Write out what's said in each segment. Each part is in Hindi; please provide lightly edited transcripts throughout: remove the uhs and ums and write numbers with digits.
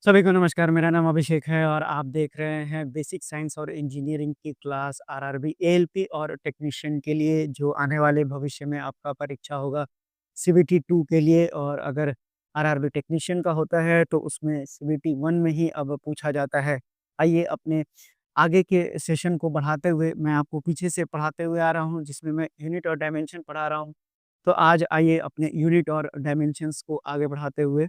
सभी को नमस्कार, मेरा नाम अभिषेक है और आप देख रहे हैं बेसिक साइंस और इंजीनियरिंग की क्लास आरआरबी एएलपी और टेक्नीशियन के लिए जो आने वाले भविष्य में आपका परीक्षा होगा सीबीटी 2 के लिए। और अगर आरआरबी टेक्नीशियन का होता है तो उसमें सीबीटी 1 में ही अब पूछा जाता है। आइए अपने आगे के सेशन को बढ़ाते हुए मैं आपको पीछे से पढ़ाते हुए आ रहा हूँ जिसमें मैं यूनिट और डायमेंशन पढ़ा रहा हूँ। तो आज आइए अपने यूनिट और डायमेंशंस को आगे बढ़ाते हुए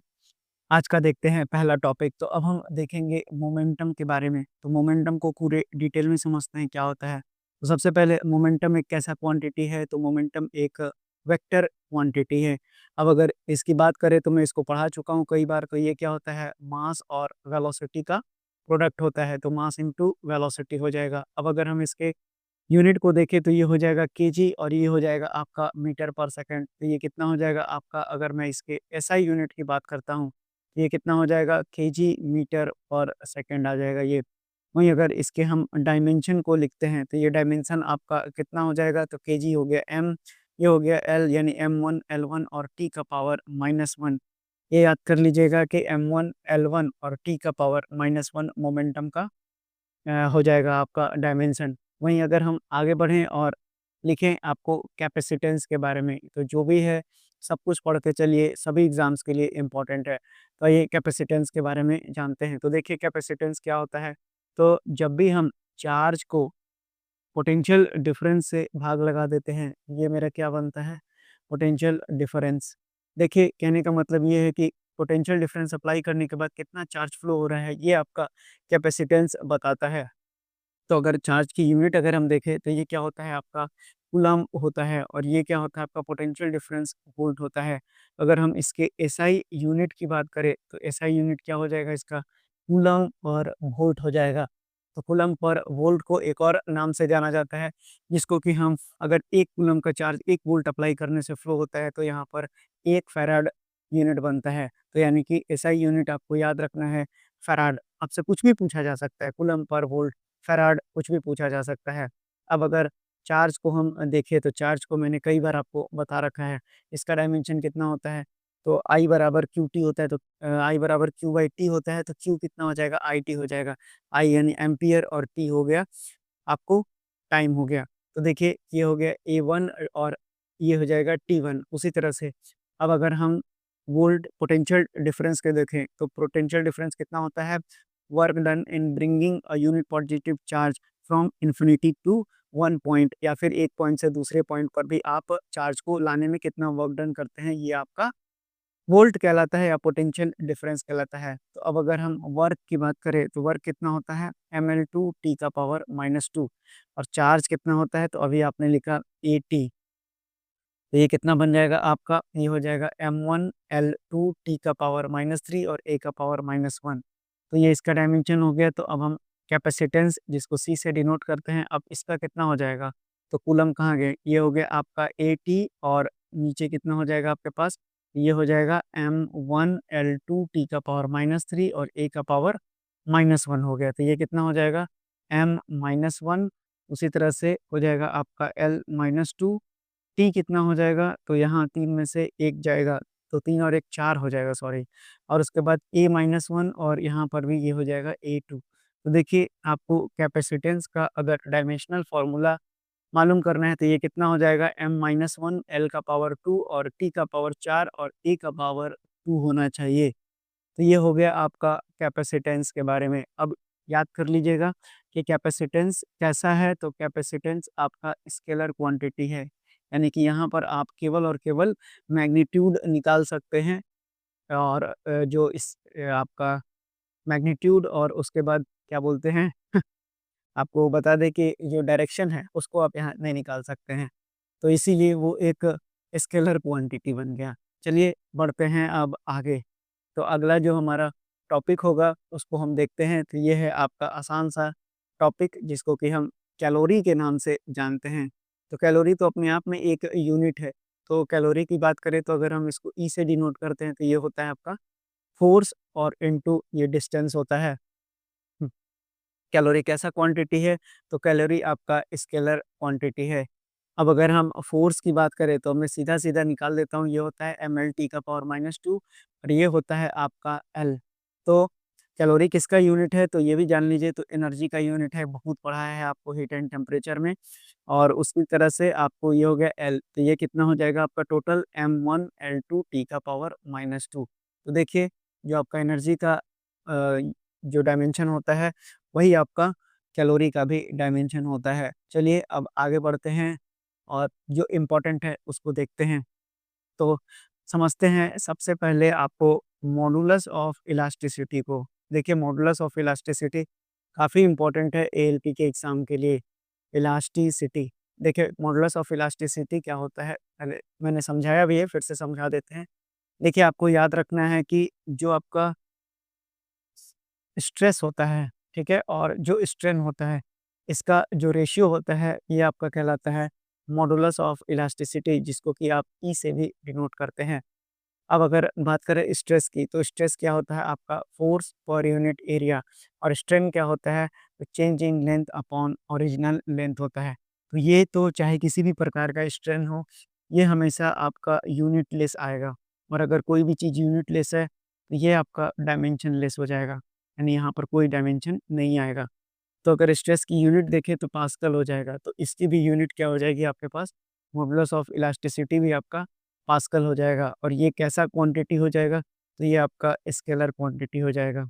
आज का देखते हैं पहला टॉपिक। तो अब हम देखेंगे मोमेंटम के बारे में। तो मोमेंटम को पूरे डिटेल में समझते हैं क्या होता है। तो सबसे पहले मोमेंटम एक कैसा क्वांटिटी है, तो मोमेंटम एक वेक्टर क्वांटिटी है। अब अगर इसकी बात करें तो मैं इसको पढ़ा चुका हूँ कई बार। तो ये क्या होता है, मास और वेलोसिटी का प्रोडक्ट होता है। तो मास इंटू वेलोसिटी हो जाएगा। अब अगर हम इसके यूनिट को देखें तो ये हो जाएगा केजी और ये हो जाएगा आपका मीटर पर सेकंड। तो ये कितना हो जाएगा आपका, अगर मैं इसके एसआई यूनिट की बात करता हूँ, ये कितना हो जाएगा, केजी मीटर पर सेकंड आ जाएगा ये। वहीं अगर इसके हम डायमेंशन को लिखते हैं तो ये डायमेंशन आपका कितना हो जाएगा, तो केजी हो गया एम, ये हो गया एल, यानी M1 L1 और टी का पावर -1। ये याद कर लीजिएगा कि M1 L1 और टी का पावर -1 मोमेंटम का हो जाएगा आपका डायमेंशन। वहीं अगर हम आगे बढ़ें और लिखें आपको कैपेसिटेंस के बारे में, तो जो भी है सब कुछ पढ़ के चलिए, सभी एग्ज़ाम्स के लिए इम्पोर्टेंट है। तो ये कैपेसिटेंस के बारे में जानते हैं। तो देखिए कैपेसिटेंस क्या होता है। तो जब भी हम चार्ज को पोटेंशियल डिफरेंस से भाग लगा देते हैं, ये मेरा क्या बनता है, पोटेंशियल डिफरेंस। देखिए कहने का मतलब ये है कि पोटेंशियल डिफरेंस अप्लाई करने के बाद कितना चार्ज फ्लो हो रहा है, ये आपका कैपेसिटेंस बताता है। तो अगर चार्ज की यूनिट अगर हम देखें तो ये क्या होता है आपका, कूलम्ब होता है। और ये क्या होता है आपका, पोटेंशियल डिफरेंस वोल्ट होता है। अगर हम इसके एसआई यूनिट की बात करें तो एसआई यूनिट क्या हो जाएगा इसका, कूलम्ब और वोल्ट हो जाएगा। तो कूलम्ब पर वोल्ट को एक और नाम से जाना जाता है, जिसको कि हम अगर 1 कूलम्ब का चार्ज 1 वोल्ट अप्लाई करने से फ्लो होता है तो यहाँ पर 1 फैराड यूनिट बनता है। तो यानी कि एसआई यूनिट आपको याद रखना है फैराड। आपसे कुछ भी पूछा जा सकता है, कूलम्ब पर वोल्ट, फैराड, कुछ भी पूछा जा सकता है। अब अगर चार्ज को हम देखें तो चार्ज को मैंने कई बार आपको बता रखा है। इसका डायमेंशन कितना होता है, तो I बराबर QT होता है। तो I बराबर Q/T होता है। तो Q कितना हो जाएगा, IT हो जाएगा। I यानी एम्पियर और T हो गया आपको टाइम हो गया। तो देखिए ये हो गया A1 और ये हो जाएगा T1। उसी तरह से अब अगर हम वोल्ट पोटेंशियल डिफरेंस के देखें तो पोटेंशियल डिफरेंस कितना होता है, work done in bringing a unit positive charge from infinity to one point, या फिर एक पॉइंट से दूसरे पॉइंट पर भी आप चार्ज को लाने में कितना वर्क डन करते हैं, ये आपका वोल्ट कहलाता है या पोटेंशियल डिफरेंस कहलाता है। तो अब अगर हम वर्क की बात करें तो वर्क कितना होता है, ml2 टी का पावर -2। और चार्ज कितना होता है, तो अभी आपने लिखा AT। तो ये कितना बन जाएगा आपका, ये हो जाएगा M1L2 टी का पावर -3 और A का पावर -1। तो ये इसका डायमेंशन हो गया। तो अब हम कैपेसिटेंस जिसको C से डिनोट करते हैं, अब इसका कितना हो जाएगा, तो कूलम कहाँ गए, ये हो गया आपका AT। और नीचे कितना हो जाएगा आपके पास, ये हो जाएगा M1L2 टी का पावर -3 और A का पावर -1 हो गया। तो ये कितना हो जाएगा, M-1। उसी तरह से हो जाएगा आपका L-2। टी कितना हो जाएगा, तो यहाँ 3 में से 1 जाएगा, तो 3 और 1 4 हो जाएगा, सॉरी। और उसके बाद A-1 और यहाँ पर भी ये हो जाएगा A2। तो देखिए आपको कैपेसिटेंस का अगर डायमेंशनल फ़ॉर्मूला मालूम करना है तो ये कितना हो जाएगा, M-1 L का पावर 2 और T का पावर 4 और A का पावर 2 होना चाहिए। तो ये हो गया आपका कैपेसिटेंस के बारे में। अब याद कर लीजिएगा कि कैपेसिटेंस कैसा है, तो कैपेसिटेंस आपका स्केलर क्वांटिटी है। यानी कि यहाँ पर आप केवल और केवल मैग्नीट्यूड निकाल सकते हैं। और जो इस आपका मैग्नीट्यूड और उसके बाद क्या बोलते हैं आपको बता दें कि जो डायरेक्शन है उसको आप यहाँ नहीं निकाल सकते हैं। तो इसीलिए वो एक स्केलर क्वांटिटी बन गया। चलिए बढ़ते हैं अब आगे। तो अगला जो हमारा टॉपिक होगा उसको हम देखते हैं। तो ये है आपका आसान सा टॉपिक जिसको कि हम कैलोरी के नाम से जानते हैं। तो कैलोरी तो अपने आप में एक यूनिट है। तो कैलोरी की बात करें तो अगर हम इसको ई से डिनोट करते हैं तो ये होता है आपका फोर्स और इनटू ये डिस्टेंस होता है। कैलोरी कैसा क्वांटिटी है, तो कैलोरी आपका स्केलर क्वांटिटी है। अब अगर हम फ़ोर्स की बात करें तो मैं सीधा-सीधा निकाल देता हूँ, ये होता है ml t का पावर -2 और ये होता है आपका L। तो कैलोरी किसका यूनिट है तो ये भी जान लीजिए, तो एनर्जी का यूनिट है, बहुत पढ़ाया है आपको हीट एंड टेम्परेचर में। और उसी तरह से आपको ये हो गया एल, तो ये कितना हो जाएगा आपका टोटल m1 L2 टी का पावर -2। तो देखिए जो आपका एनर्जी का जो डायमेंशन होता है वही आपका कैलोरी का भी डायमेंशन होता है। चलिए अब आगे बढ़ते हैं और जो इम्पोर्टेंट है उसको देखते हैं। तो समझते हैं सबसे पहले आपको मॉडुलस ऑफ इलास्टिसिटी को। देखिए मॉडुलस ऑफ इलास्टिसिटी काफ़ी इम्पोर्टेंट है एएलपी के एग्ज़ाम के लिए। इलास्टिसिटी, देखिए मॉडुलस ऑफ इलास्टिसिटी क्या होता है, पहले मैंने समझाया भी है, फिर से समझा देते हैं। देखिए आपको याद रखना है कि जो आपका स्ट्रेस होता है, ठीक है? और जो स्ट्रेन होता है, इसका जो रेशियो होता है, ये आपका कहलाता है मॉडुलस ऑफ इलास्टिसिटी, जिसको कि आप ई से भी डिनोट करते हैं। अब अगर बात करें स्ट्रेस की, तो स्ट्रेस क्या होता है आपका फोर्स पर यूनिट एरिया, और स्ट्रेन क्या होता है तो change in length upon original length होता है। तो ये तो चाहे किसी भी प्रकार का स्ट्रेन हो, ये हमेशा आपका यूनिट लेस आएगा, और अगर कोई भी चीज़ यूनिट लेस है तो ये आपका डायमेंशन लेस हो जाएगा, यानी यहाँ पर कोई डायमेंशन नहीं आएगा। तो अगर स्ट्रेस की यूनिट देखें तो पास्कल हो जाएगा, तो इसकी भी यूनिट क्या हो जाएगी आपके पास, मॉडुलस ऑफ इलास्टिसिटी भी आपका पास्कल हो जाएगा। और ये कैसा क्वांटिटी हो जाएगा, तो ये आपका स्केलर क्वांटिटी हो जाएगा।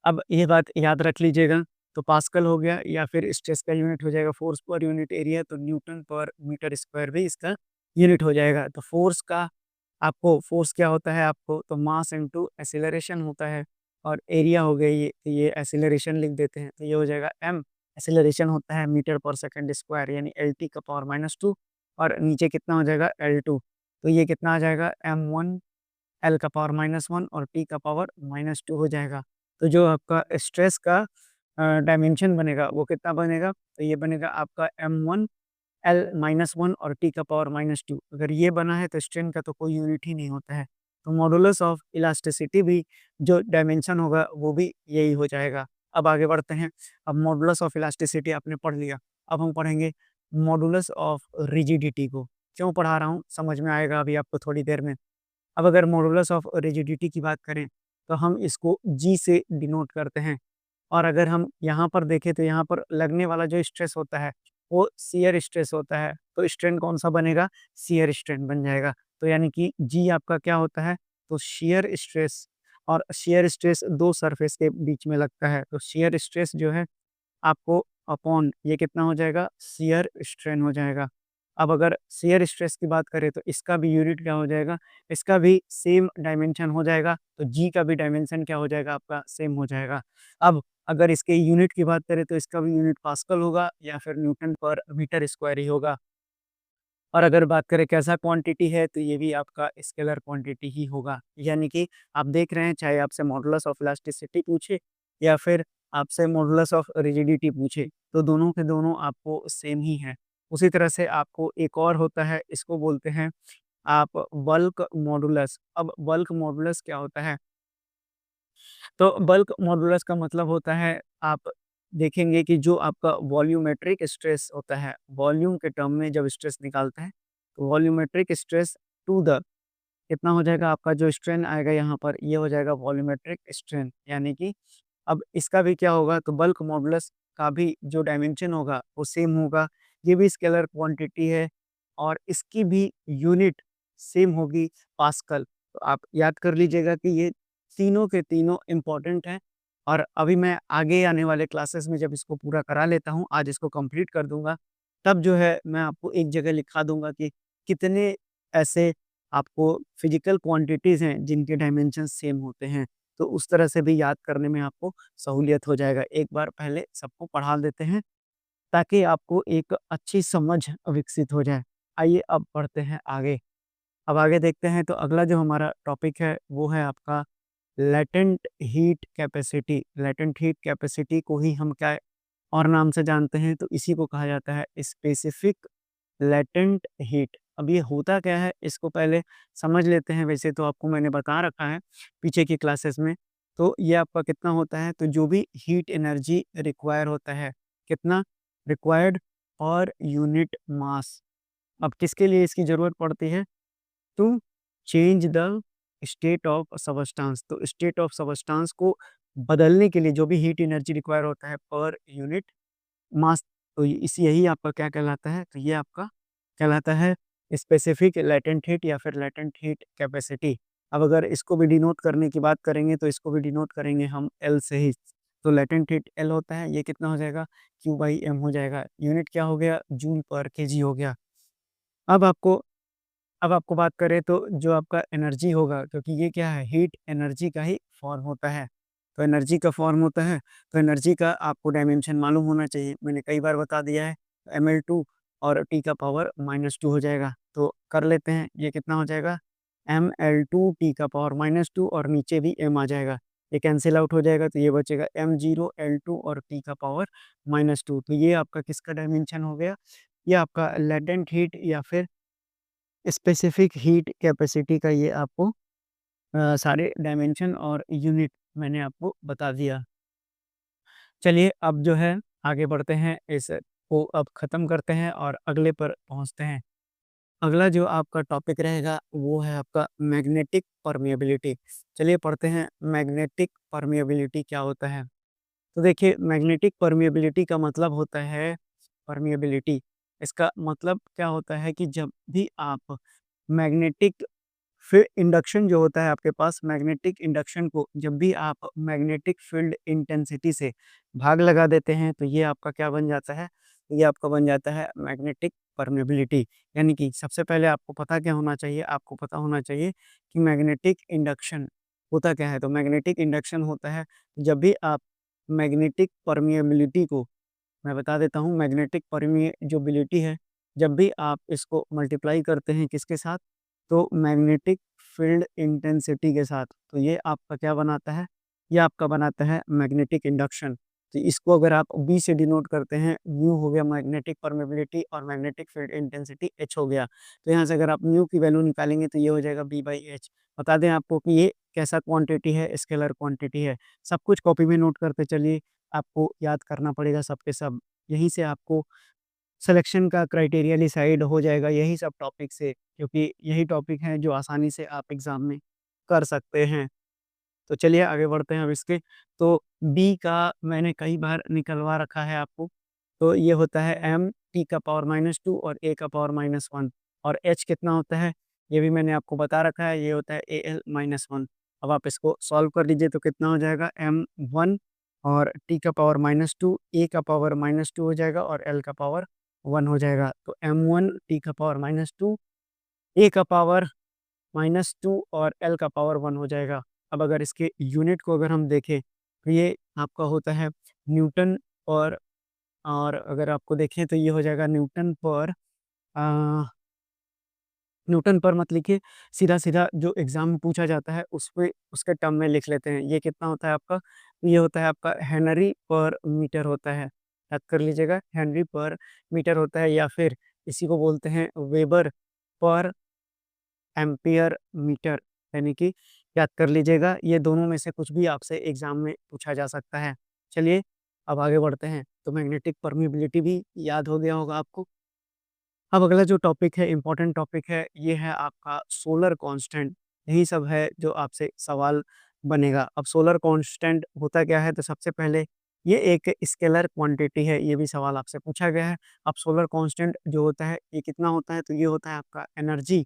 अब ये बात याद रख लीजिएगा, तो पास्कल हो गया, या फिर स्ट्रेस का यूनिट हो जाएगा फोर्स पर यूनिट एरिया, तो न्यूटन पर मीटर स्क्वायर भी इसका यूनिट हो जाएगा। तो फोर्स का आपको फोर्स क्या होता है आपको, तो मास इनटू एक्सीलरेशन होता है, और एरिया हो गई ये एक्सीलरेशन लिख देते हैं, तो ये हो जाएगा m। एक्सीलरेशन होता है मीटर पर सेकंड स्क्वायर, यानी lt का पावर -2, और नीचे कितना हो जाएगा L2, तो ये कितना आ जाएगा m1 L का पावर -1 और t का पावर -2 हो जाएगा। तो जो आपका स्ट्रेस का डायमेंशन बनेगा वो कितना बनेगा, तो ये बनेगा आपका m1 L-1 और t का पावर -2। अगर ये बना है तो स्ट्रेन का तो कोई यूनिट ही नहीं होता है। तो मॉडुलस ऑफ इलास्टिसिटी भी जो डायमेंशन होगा वो भी यही हो जाएगा। अब आगे बढ़ते हैं। अब मॉडुलस ऑफ इलास्टिसिटी आपने पढ़ लिया। अब हम पढ़ेंगे मॉडुलस ऑफ रिजिडिटी को। क्यों पढ़ा रहा हूँ समझ में आएगा अभी आपको थोड़ी देर में। अब अगर मॉडुलस ऑफ रिजिडिटी की बात करें तो हम इसको जी से डिनोट करते हैं। और अगर हम यहाँ पर देखें तो यहाँ पर लगने वाला जो स्ट्रेस होता है वो शियर स्ट्रेस होता है, तो स्ट्रेन कौन-सा बनेगा? शियर स्ट्रेन बन जाएगा। तो यानी कि जी आपका क्या होता है? तो शियर स्ट्रेस, और शियर स्ट्रेस 2 सरफेस के बीच में लगता है, तो शियर स्ट्रेस जो है आपको अपॉन ये कितना हो जाएगा? शियर स्ट्रेन हो जाएगा। अब अगर शियर स्ट्रेस की बात करें तो इसका भी यूनिट क्या हो जाएगा? इसका भी सेम डायमेंशन हो जाएगा, तो जी का भी डायमेंशन क्या हो जाएगा आपका? सेम हो जाएगा। अब अगर इसके यूनिट की बात करें तो इसका भी यूनिट पास्कल होगा या फिर न्यूटन पर मीटर स्क्वायर ही होगा। और अगर बात करें कैसा क्वांटिटी है तो ये भी आपका स्केलर क्वांटिटी ही होगा। यानी कि आप देख रहे हैं चाहे आपसे मॉडुलस ऑफ इलास्टिसिटी पूछे या फिर आपसे मॉडुलस ऑफ रिजिडिटी पूछे, तो दोनों के दोनों आपको सेम ही है। उसी तरह से आपको एक और होता है, इसको बोलते हैं आप बल्क मॉडुलस। अब बल्क मॉडुलस क्या होता है? तो बल्क मॉडुलस का मतलब होता है, आप देखेंगे कि जो आपका वॉल्यूमेट्रिक स्ट्रेस होता है, वॉल्यूम के टर्म में जब स्ट्रेस निकालते हैं, तो वॉल्यूमेट्रिक स्ट्रेस टू द कितना हो जाएगा आपका जो स्ट्रेन आएगा यहाँ पर, ये हो जाएगा वॉल्यूमेट्रिक स्ट्रेन। यानी कि अब इसका भी क्या होगा, तो बल्क मॉडुलस का भी जो डायमेंशन होगा वो सेम होगा। ये भी स्केलर क्वांटिटी है और इसकी भी यूनिट सेम होगी, पास्कल। तो आप याद कर लीजिएगा कि ये तीनों के तीनों इम्पोर्टेंट हैं। और अभी मैं आगे आने वाले क्लासेस में जब इसको पूरा करा लेता हूँ, आज इसको कंप्लीट कर दूँगा, तब जो है मैं आपको एक जगह लिखा दूँगा कि कितने ऐसे आपको फिज़िकल क्वांटिटीज़ हैं जिनके डायमेंशन सेम होते हैं। तो उस तरह से भी याद करने में आपको सहूलियत हो जाएगा। एक बार पहले सबको पढ़ा देते हैं ताकि आपको एक अच्छी समझ विकसित हो जाए। आइए अब बढ़ते हैं आगे। अब आगे देखते हैं तो अगला जो हमारा टॉपिक है वो है आपका latent heat capacity. Latent heat capacity को ही हम क्या और नाम से जानते हैं, तो इसी को कहा जाता है स्पेसिफिक लेटेंट हीट। अब ये होता क्या है इसको पहले समझ लेते हैं। वैसे तो आपको मैंने बता रखा है पीछे की क्लासेस में। तो ये आपका कितना होता है, तो जो भी हीट एनर्जी रिक्वायर होता है, कितना रिक्वायर्ड और यूनिट मास। अब किसके लिए इसकी ज़रूरत पड़ती है? To change the state of substance. तो स्टेट ऑफ सबस्टेंस को बदलने के लिए जो भी हीट एनर्जी रिक्वायर होता है पर यूनिट मास, तो इस यही आपका क्या कहलाता है? तो ये आपका कहलाता है स्पेसिफिक लेटेंट हीट या फिर लेटेंट हीट कैपेसिटी। अब अगर इसको भी डिनोट करने की बात करेंगे तो इसको भी डिनोट करेंगे हम एल से ही। तो लेटेंट हीट एल होता है, ये कितना हो जाएगा? क्यू बाई एम हो जाएगा। यूनिट क्या हो गया? जूल पर केजी हो गया। अब आपको अब आपको बात करें तो जो आपका एनर्जी होगा, क्योंकि ये क्या है? हीट एनर्जी का ही फॉर्म होता है। तो एनर्जी का फॉर्म होता है, तो एनर्जी का आपको डायमेंशन मालूम होना चाहिए। मैंने कई बार बता दिया है, ml2 और टी का पावर -2 हो जाएगा। तो कर लेते हैं, ये कितना हो जाएगा? ml2 टी का पावर -2 और नीचे भी m आ जाएगा। ये कैंसिल आउट हो जाएगा, तो ये बचेगा m0 l2 और टी का पावर -2। तो ये आपका किसका डायमेंशन हो गया? ये आपका लेटेंट हीट या फिर स्पेसिफिक हीट कैपेसिटी का ये आपको सारे डायमेंशन और यूनिट मैंने आपको बता दिया। चलिए अब जो है आगे बढ़ते हैं, इस को अब ख़त्म करते हैं और अगले पर पहुँचते हैं। अगला जो आपका टॉपिक रहेगा वो है आपका मैग्नेटिक परमेबिलिटी। चलिए पढ़ते हैं मैग्नेटिक परमेबिलिटी क्या होता है। तो देखिए मैग्नेटिक परमेबिलिटी का मतलब होता है परमेबिलिटी। इसका मतलब क्या होता है कि जब भी आप मैग्नेटिक फिर इंडक्शन जो होता है आपके पास, मैग्नेटिक इंडक्शन को जब भी आप मैग्नेटिक फील्ड इंटेंसिटी से भाग लगा देते हैं तो ये आपका क्या बन जाता है? ये आपका बन जाता है मैग्नेटिक परमेबिलिटी। यानी कि सबसे पहले आपको पता क्या होना चाहिए? आपको पता होना चाहिए कि मैग्नेटिक इंडक्शन होता क्या है? तो मैग्नेटिक इंडक्शन होता है जब भी आप मैग्नेटिक परमेबिलिटी को, मैं बता देता हूँ, मैग्नेटिक परमिएबिलिटी है, जब भी आप इसको मल्टीप्लाई करते हैं किसके साथ? तो मैग्नेटिक फील्ड इंटेंसिटी के साथ, तो ये आपका क्या बनाता है? ये आपका बनाता है मैग्नेटिक इंडक्शन। तो इसको अगर आप बी से डिनोट करते हैं, म्यू हो गया मैग्नेटिक परमेबिलिटी और मैग्नेटिक फील्ड इंटेंसिटी एच हो गया। तो यहाँ से अगर आप म्यू की वैल्यू निकालेंगे तो ये हो जाएगा बी बाई एच। बता दें आपको कि ये कैसा क्वांटिटी है? स्केलर क्वांटिटी है। सब कुछ कॉपी में नोट करते चलिए, आपको याद करना पड़ेगा सब के सब। यहीं से आपको सिलेक्शन का क्राइटेरिया डिसाइड हो जाएगा, यही सब टॉपिक से, क्योंकि यही टॉपिक हैं जो आसानी से आप एग्ज़ाम में कर सकते हैं। तो चलिए आगे बढ़ते हैं अब इसके। तो बी का मैंने कई बार निकलवा रखा है आपको। तो ये होता है m t का पावर -2 और a का पावर -1 और h कितना होता है? ये भी मैंने आपको बता रखा है, ये होता है al-1। अब आप इसको सॉल्व कर लीजिए तो कितना हो जाएगा? m1 और t का पावर -2, a का पावर -2 हो जाएगा और l का पावर 1 हो जाएगा। तो m1 t का पावर -2, a का पावर -2 और l का पावर 1 हो जाएगा। अब अगर इसके यूनिट को अगर हम देखें, तो ये आपका होता है न्यूटन और अगर आपको देखें तो ये हो जाएगा अ, न्यूटन पर मत लिखिए, सीधा-सीधा जो एग्ज़ाम में पूछा जाता है उसपे उसके टर्म में लिख लेते हैं। ये कितना होता है आपका? ये होता है आपका हेनरी पर मीटर होता है। याद कर लीजिएगा, हेनरी पर मीटर होता है या फिर इसी को बोलते हैं वेबर पर एम्पियर मीटर, यानी कि याद कर लीजिएगा, ये दोनों में से कुछ भी आपसे एग्ज़ाम में पूछा जा सकता है। चलिए, अब आगे बढ़ते हैं। तो मैग्नेटिक परमेबिलिटी भी याद हो गया होगा आपको। अब अगला जो टॉपिक है, इम्पोर्टेंट टॉपिक है, ये है आपका सोलर कांस्टेंट। यही सब है जो आपसे सवाल बनेगा। अब सोलर कांस्टेंट होता क्या है? तो सबसे पहले ये एक स्केलर क्वांटिटी है, ये भी सवाल आपसे पूछा गया है। अब सोलर कांस्टेंट जो होता है, ये कितना होता है? तो ये होता है आपका एनर्जी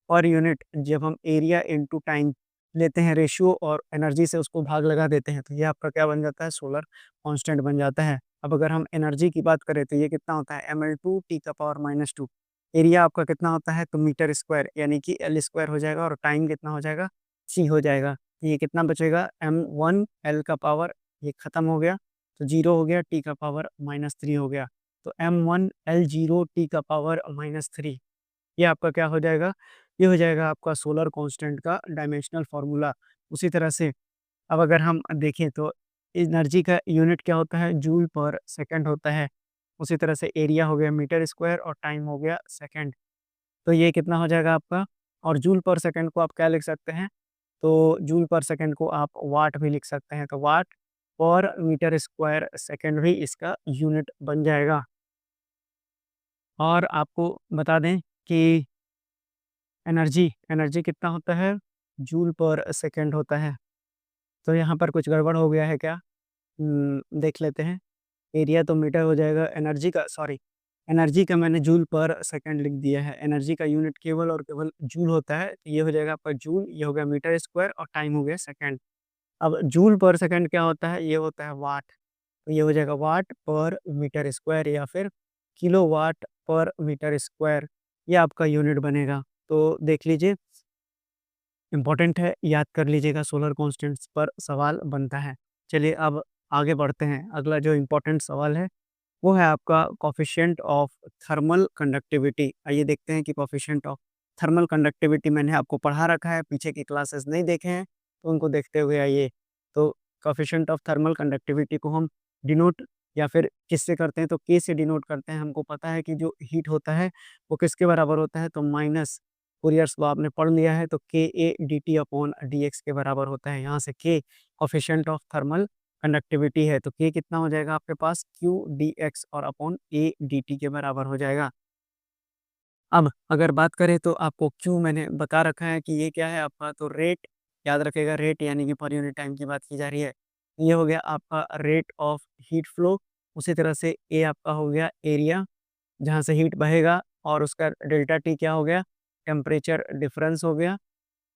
पर यूनिट, जब हम एरिया इनटू टाइम लेते हैं रेशियो और एनर्जी से उसको भाग लगा देते हैं, तो ये आपका क्या बन जाता है? सोलर कांस्टेंट बन जाता है। अब अगर हम एनर्जी की बात करें तो ये कितना होता है? ml2 टी का पावर -2। एरिया आपका कितना होता है? तो मीटर स्क्वायर, यानी कि एल स्क्वायर हो जाएगा और टाइम कितना हो जाएगा? सी हो जाएगा। तो ये कितना बचेगा? m1 एल का पावर, ये खत्म हो गया तो 0 हो गया, टी का पावर -3 हो गया। तो m1 l0 टी का पावर -3, ये आपका क्या हो जाएगा? ये हो जाएगा आपका सोलर कांस्टेंट का डायमेंशनल फ़ॉर्मूला। उसी तरह से अब अगर हम देखें तो एनर्जी का यूनिट क्या होता है? जूल पर सेकंड होता है। उसी तरह से एरिया हो गया मीटर स्क्वायर और टाइम हो गया सेकंड। तो ये कितना हो जाएगा आपका? और जूल पर सेकंड को आप क्या लिख सकते हैं? तो जूल पर सेकंड को आप वाट भी लिख सकते हैं। तो वाट पर मीटर स्क्वायर सेकंड भी इसका यूनिट बन जाएगा। और आपको बता दें कि एनर्जी एनर्जी कितना होता है? जूल पर सेकंड होता है। तो यहाँ पर कुछ गड़बड़ हो गया है क्या? देख लेते हैं। एरिया तो मीटर हो जाएगा, एनर्जी का मैंने जूल पर सेकंड लिख दिया है। एनर्जी का यूनिट केवल और केवल जूल होता है। तो ये हो जाएगा आपका जूल, ये हो गया मीटर स्क्वायर और टाइम हो गया सेकंड। अब जूल पर सेकंड क्या होता है? ये होता है वाट। तो ये हो जाएगा वाट पर मीटर स्क्वायर या फिर किलोवाट पर मीटर स्क्वायर, ये आपका यूनिट बनेगा। तो देख लीजिए, इम्पोर्टेंट है, याद कर लीजिएगा, सोलर कॉन्स्टेंट्स पर सवाल बनता है। चलिए अब आगे बढ़ते हैं। अगला जो इम्पोर्टेंट सवाल है वो है आपका कोफिशिएंट ऑफ थर्मल कंडक्टिविटी। आइए देखते हैं कि कोफिशिएंट ऑफ थर्मल कंडक्टिविटी मैंने आपको पढ़ा रखा है, पीछे की क्लासेस नहीं देखे हैं तो उनको देखते हुए आइए। तो कोफिशिएंट ऑफ थर्मल कंडक्टिविटी को हम डिनोट या फिर किससे करते हैं? तो के से डिनोट करते हैं। हमको पता है कि जो हीट होता है वो किसके बराबर होता है? तो माइनस फूरियर्स लॉ आपने पढ़ लिया है, तो के A D T upon D x के बराबर होता है। यहाँ से के कोफिशिएंट ऑफ थर्मल कंडक्टिविटी है, तो के कितना हो जाएगा आपके पास? क्यू डी एक्स और अपॉन ए डी टी के बराबर हो जाएगा। अब अगर बात करें तो आपको क्यू मैंने बता रखा है कि ये क्या है आपका, तो रेट, याद रखेगा, रेट यानी कि पर यूनिट टाइम की बात की जा रही है। ये हो गया आपका रेट ऑफ हीट फ्लो। उसी तरह से ए आपका हो गया एरिया जहाँ से हीट बहेगा, और उसका डेल्टा टी क्या हो गया? टेम्परेचर डिफरेंस हो गया।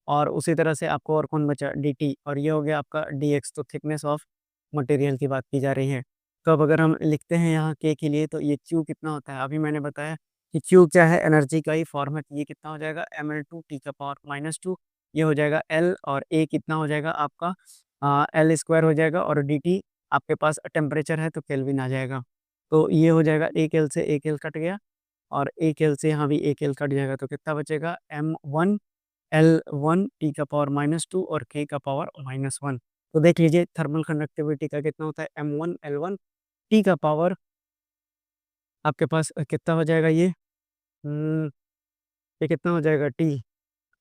और उसी तरह से आपको और कौन बचा? dt, और ये हो गया आपका dx। तो थिकनेस ऑफ मटेरियल की बात की जा रही है। तो अब अगर हम लिखते हैं यहाँ k के लिए, तो ये q कितना होता है? अभी मैंने बताया कि q क्या है, एनर्जी का ही फॉर्म है। तो ये कितना हो जाएगा? ml2 t का पावर -2, ये हो जाएगा l, और a कितना हो जाएगा आपका? l स्क्वायर हो जाएगा, और dt आपके पास टेम्परेचर है तो केल्विन आ जाएगा। तो ये हो जाएगा, एक l से एक l कट गया, और एक l से यहाँ भी एक l कट जाएगा, तो कितना बचेगा? m1 L1 टी का पावर -2 और k का पावर -1। तो देख लीजिए थर्मल कंडक्टिविटी का कितना होता है? M1 L1 टी का पावर आपके पास कितना हो जाएगा ये? ये कितना हो जाएगा टी?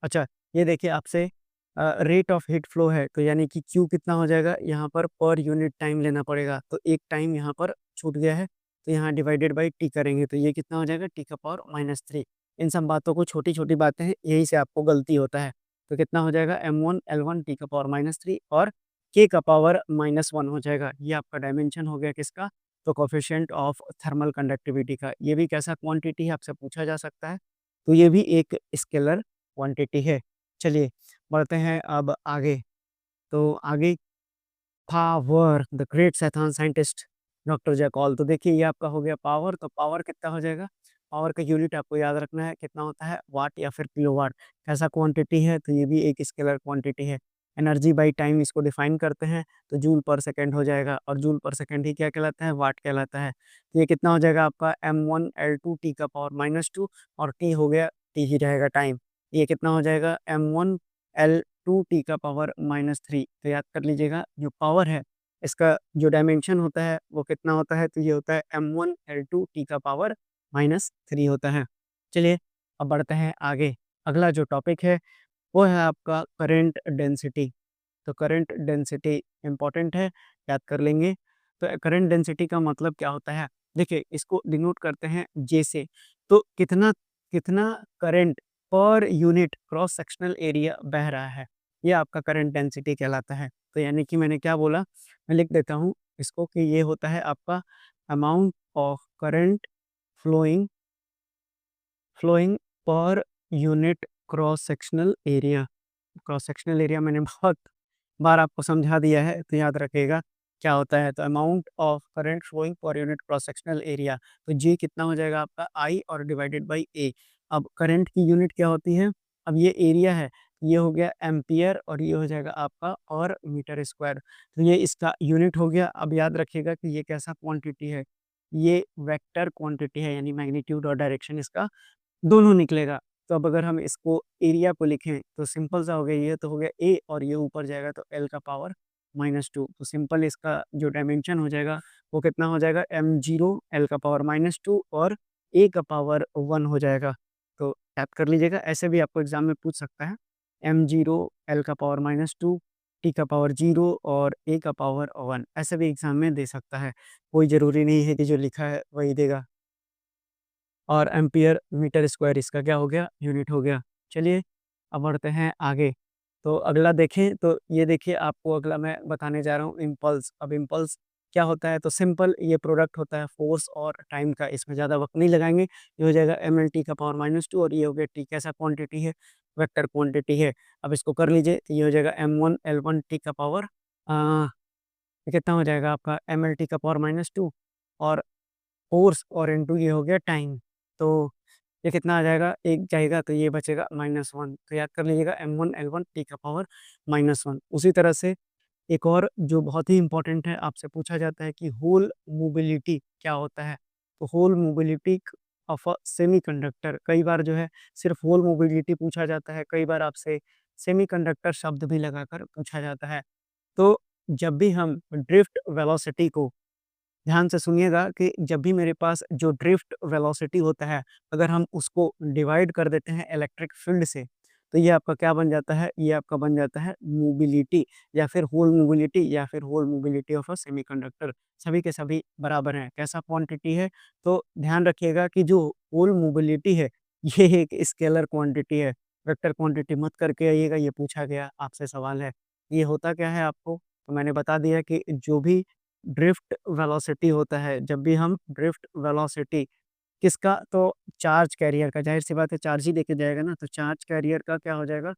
अच्छा, ये देखिए आपसे रेट ऑफ हीट फ्लो है, तो यानी कि Q कितना हो जाएगा? यहाँ पर यूनिट टाइम लेना पड़ेगा, तो एक टाइम यहाँ पर छूट गया है, तो यहाँ डिवाइडेड बाई टी करेंगे, तो ये कितना हो जाएगा? टी का पावर -3। इन सब बातों को, छोटी-छोटी बातें हैं, यही से आपको गलती होता है। तो कितना हो जाएगा? M1 L1 टी का पावर -3 और K का पावर -1 हो जाएगा। ये आपका डायमेंशन हो गया किसका? तो कोएफिशिएंट ऑफ थर्मल कंडक्टिविटी का। ये भी कैसा क्वांटिटी है आपसे पूछा जा सकता है, तो ये भी एक स्केलर क्वांटिटी है। चलिए बढ़ते हैं अब आगे। तो आगे, power, the great scientist scientist doctor jackal. तो देखिए ये आपका हो गया पावर, तो पावर कितना हो जाएगा? पावर का यूनिट आपको याद रखना है, कितना होता है? वाट या फिर किलोवाट। कैसा क्वांटिटी है? तो ये भी एक स्केलर क्वांटिटी है। एनर्जी बाई टाइम इसको डिफाइन करते हैं, तो जूल पर सेकंड हो जाएगा, और जूल पर सेकंड ही क्या कहलाता है? वाट कहलाता है। तो ये कितना हो जाएगा आपका? M1 L2 टी का पावर -2, और टी हो गया, टी ही रहेगा टाइम। ये कितना हो जाएगा? M1 L2 टी का पावर -3। तो याद कर लीजिएगा, जो पावर है इसका जो डायमेंशन होता है वो कितना होता है? तो ये होता है M1 L2 टी का पावर -3 होता है। चलिए अब बढ़ते हैं आगे। अगला जो टॉपिक है वो है आपका करंट डेंसिटी। तो करंट डेंसिटी इम्पोर्टेंट है, याद कर लेंगे। तो करंट डेंसिटी का मतलब क्या होता है? देखिए इसको डिनोट करते हैं जे से। तो कितना कितना करंट पर यूनिट क्रॉस सेक्शनल एरिया बह रहा है, ये आपका करंट डेंसिटी कहलाता है। तो यानी कि मैंने क्या बोला, मैं लिख देता हूँ इसको, कि ये होता है आपका amount of current flowing flowing per unit cross sectional area. Cross sectional area मैंने बहुत बार आपको समझा दिया है, तो याद रखिएगा क्या होता है। तो amount of current flowing per unit cross sectional area, तो जी कितना हो जाएगा आपका? आई, और डिवाइडेड बाई ए। अब करंट की यूनिट क्या होती है? अब ये एरिया है, ये हो गया एम्पियर, और ये हो जाएगा आपका और मीटर स्क्वायर। तो ये इसका यूनिट हो गया। अब याद रखिएगा कि ये कैसा क्वांटिटी है? ये वेक्टर क्वांटिटी है, यानी मैग्नीट्यूड और डायरेक्शन इसका दोनों निकलेगा। तो अब अगर हम इसको एरिया को लिखें तो सिंपल सा हो गया, ये तो हो गया ए, और ये ऊपर जाएगा तो एल का पावर -2। तो सिंपल इसका जो डायमेंशन हो जाएगा वो कितना हो जाएगा? m0 एल का पावर -2 और ए का पावर 1 हो जाएगा। तो याद कर लीजिएगा, ऐसे भी आपको एग्जाम में पूछ सकता है। m0 एल का पावर -2, टी का पावर 0 और ए का पावर 1, ऐसे भी एग्जाम में दे सकता है। कोई ज़रूरी नहीं है कि जो लिखा है वही देगा। और एम्पियर मीटर स्क्वायर इसका क्या हो गया? यूनिट हो गया। चलिए अब बढ़ते हैं आगे। तो अगला देखें तो ये देखिए आपको अगला मैं बताने जा रहा हूँ इम्पल्स। अब इम्पल्स क्या होता है? तो सिंपल ये प्रोडक्ट होता है फ़ोर्स और टाइम का, इसमें ज़्यादा वक़्त नहीं लगाएँगे। ये हो जाएगा mLt का पावर -2 और ये हो गया t कैसा क्वांटिटी है? वेक्टर क्वांटिटी है। अब इसको कर लीजिए तो ये हो जाएगा m1 L1 t का पावर ये कितना हो जाएगा आपका mLt का पावर -2 और फ़ोर्स और इनटू ये हो गया टाइम। तो ये कितना आ जाएगा? 1 जाएगा तो ये बचेगा -1 तो याद कर लीजिएगा m1 L1 t का पावर -1। उसी तरह से एक और जो बहुत ही इम्पोर्टेंट है, आपसे पूछा जाता है कि होल मोबिलिटी क्या होता है? तो hole mobility of a semiconductor, कई बार जो है सिर्फ होल मोबिलिटी पूछा जाता है, कई बार आपसे सेमीकंडक्टर शब्द भी लगाकर पूछा जाता है। तो जब भी हम ड्रिफ्ट वेलोसिटी को ध्यान से सुनिएगा कि जब भी मेरे पास जो ड्रिफ्ट वेलोसिटी होता है, अगर हम उसको डिवाइड कर देते हैं इलेक्ट्रिक फील्ड से, तो ये आपका क्या बन जाता है? ये आपका बन जाता है मोबिलिटी या फिर hole mobility of a semiconductor. सभी के सभी बराबर हैं। कैसा क्वांटिटी है? तो ध्यान रखिएगा कि जो होल मोबिलिटी है, ये एक स्केलर क्वांटिटी है। वेक्टर क्वांटिटी मत करके आइएगा, ये पूछा गया आपसे सवाल है। ये होता क्या है आपको? तो मैंने बता दिया कि जो भी ड्रिफ्ट वेलोसिटी होता है, जब भी हम ड्रिफ्ट वेलोसिटी किसका? तो चार्ज कैरियर का, ज़ाहिर-सी बात है चार्ज ही लेके जाएगा ना, तो चार्ज कैरियर का क्या हो जाएगा?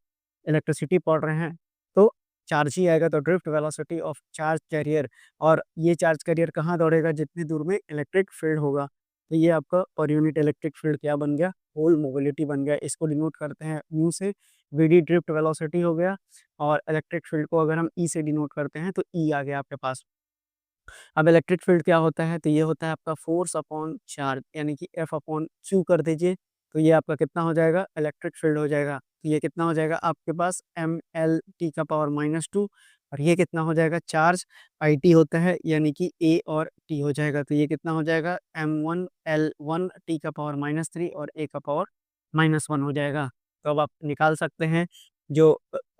इलेक्ट्रिसिटी पढ़ रहे हैं, तो चार्ज ही आएगा तो drift velocity of charge carrier और ये चार्ज कैरियर कहाँ दौड़ेगा? जितनी दूर में इलेक्ट्रिक फील्ड होगा। तो ये आपका पर यूनिट इलेक्ट्रिक फील्ड क्या बन गया? होल मोबिलिटी बन गया। इसको डिनोट करते हैं म्यू से, वीडी ड्रिफ्ट वेलोसिटी हो गया और इलेक्ट्रिक फील्ड को अगर हम ई से डिनोट करते हैं तो ई आ गया आपके पास। अब इलेक्ट्रिक फील्ड क्या होता है? तो ये होता है आपका फ़ोर्स अपॉन चार्ज यानी कि F अपॉन q कर दीजिए, तो ये आपका कितना हो जाएगा? इलेक्ट्रिक फील्ड हो जाएगा। तो ये कितना हो जाएगा आपके पास mLt का पावर -2 और ये कितना हो जाएगा? चार्ज it होता है यानी कि A और T हो जाएगा। तो ये कितना हो जाएगा? m1 L1 t का पावर -3 और A का पावर -1 हो जाएगा। तो अब आप निकाल सकते हैं जो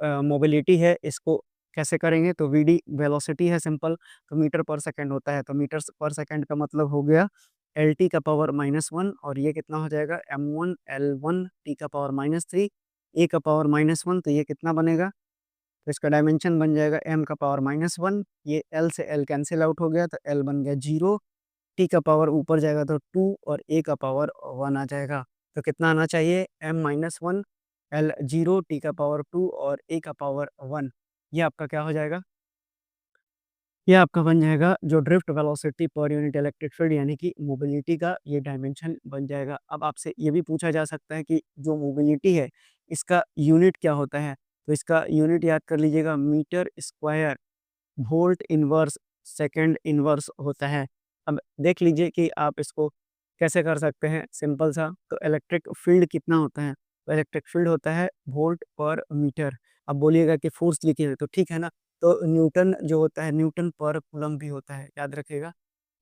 मोबिलिटी है इसको कैसे करेंगे? तो Vd वेलोसिटी है सिंपल, तो मीटर पर सेकंड होता है, तो मीटर पर सेकंड का मतलब हो गया LT का पावर -1 और ये कितना हो जाएगा m1 L1 t का पावर -3 A का पावर -1 तो ये कितना बनेगा? तो इसका डायमेंशन बन जाएगा m का पावर -1 ये L से L कैंसल आउट हो गया तो L बन गया 0 t का पावर ऊपर जाएगा तो 2 और A का पावर 1 आ जाएगा। तो कितना आना चाहिए? m-1 L 0 t का पावर 2 और A का पावर 1 ये आपका क्या हो जाएगा? ये आपका बन जाएगा जो drift velocity per unit electric field यानी कि मोबिलिटी का ये डायमेंशन बन जाएगा। अब आपसे ये भी पूछा जा सकता है कि जो मोबिलिटी है, इसका यूनिट क्या होता है? तो इसका यूनिट याद कर लीजिएगा metre square volt inverse second inverse होता है। अब देख लीजिए कि आप इसको कैसे कर सकते हैं, सिंपल सा तो इलेक्ट्रिक फील्ड कितना होता है? तो इलेक्ट्रिक फील्ड होता है वोल्ट पर मीटर। अब बोलिएगा कि फोर्स लिखिए तो ठीक है ना, तो न्यूटन जो होता है न्यूटन पर कूलम भी होता है, याद रखिएगा।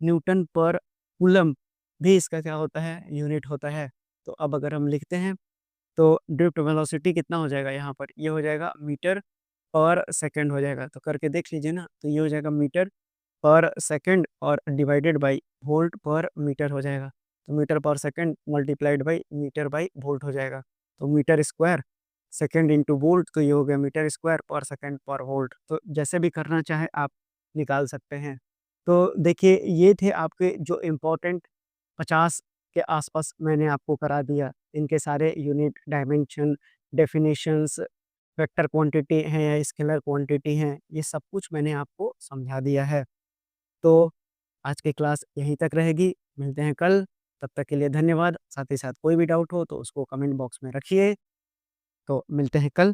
न्यूटन पर कूलम भी इसका क्या होता है? यूनिट होता है। तो अब अगर हम लिखते हैं तो ड्रिफ्ट वेलोसिटी कितना हो जाएगा यहाँ पर? ये हो जाएगा मीटर पर सेकंड हो जाएगा। तो करके देख लीजिए ना, तो ये हो जाएगा मीटर पर सेकंड और divided by volt per metre हो जाएगा। तो metre per second multiplied by metre by volt हो जाएगा। तो metre square second into volt तो ये हो गया metre square per second per volt. तो जैसे भी करना चाहें आप निकाल सकते हैं। तो देखिए ये थे आपके जो इम्पोर्टेंट 50 के आसपास मैंने आपको करा दिया। इनके सारे यूनिट, डायमेंशन, डेफिनिशंस, वेक्टर क्वांटिटी हैं या स्केलर क्वांटिटी हैं, ये सब कुछ मैंने आपको समझा दिया है। तो आज की क्लास यहीं तक रहेगी, मिलते हैं कल, तब तक के लिए धन्यवाद। साथ ही साथ कोई भी डाउट हो तो उसको कमेंट बॉक्स में रखिए, तो मिलते हैं कल।